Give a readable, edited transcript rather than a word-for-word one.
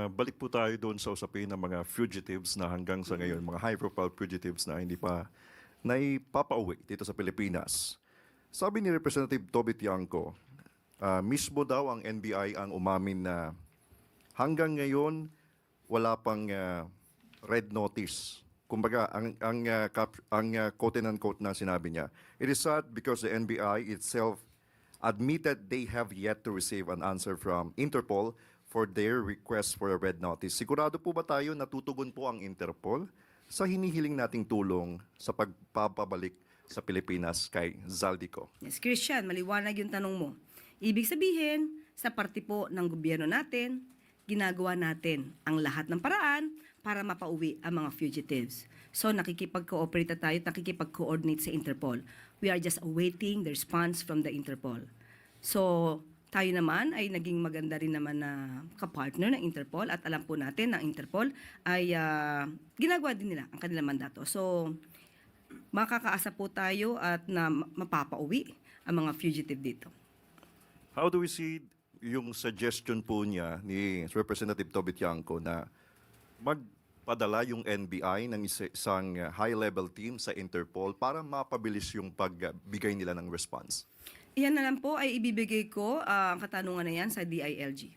Balik po tayo doon sa usapin ng mga fugitives na hanggang sa ngayon, mga high-profile fugitives na hindi pa naipapauwi dito sa Pilipinas. Sabi ni Representative Toby Tiangco, mismo daw ang NBI ang umamin na hanggang ngayon wala pang red notice. Kumbaga, ang quote and unquote na sinabi niya, it is sad because the NBI itself admitted they have yet to receive an answer from Interpol for their request for a red notice. Sigurado po ba tayo natutugon po ang Interpol sa hinihiling nating tulong sa pagpapabalik sa Pilipinas kay Zaldico? Yes, Christian, maliwanag yung tanong mo. Ibig sabihin, sa parte po ng gobyerno natin, ginagawa natin ang lahat ng paraan para mapauwi ang mga fugitives. So nakikipag-cooperate tayo, nakikipag-coordinate sa Interpol. We are just awaiting the response from the Interpol. So tayo naman ay naging maganda rin naman na kapartner ng Interpol at alam po natin na Interpol ay ginagawa din nila ang kanilang mandato. So makakaasa po tayo at na mapapauwi ang mga fugitive dito. How do we see yung suggestion po niya ni Representative Toby Tiangco na magpadala yung NBI ng isang high-level team sa Interpol para mapabilis yung pagbigay nila ng response? Iyan na lang po ay ibibigay ko ang katanungan na yan sa DILG.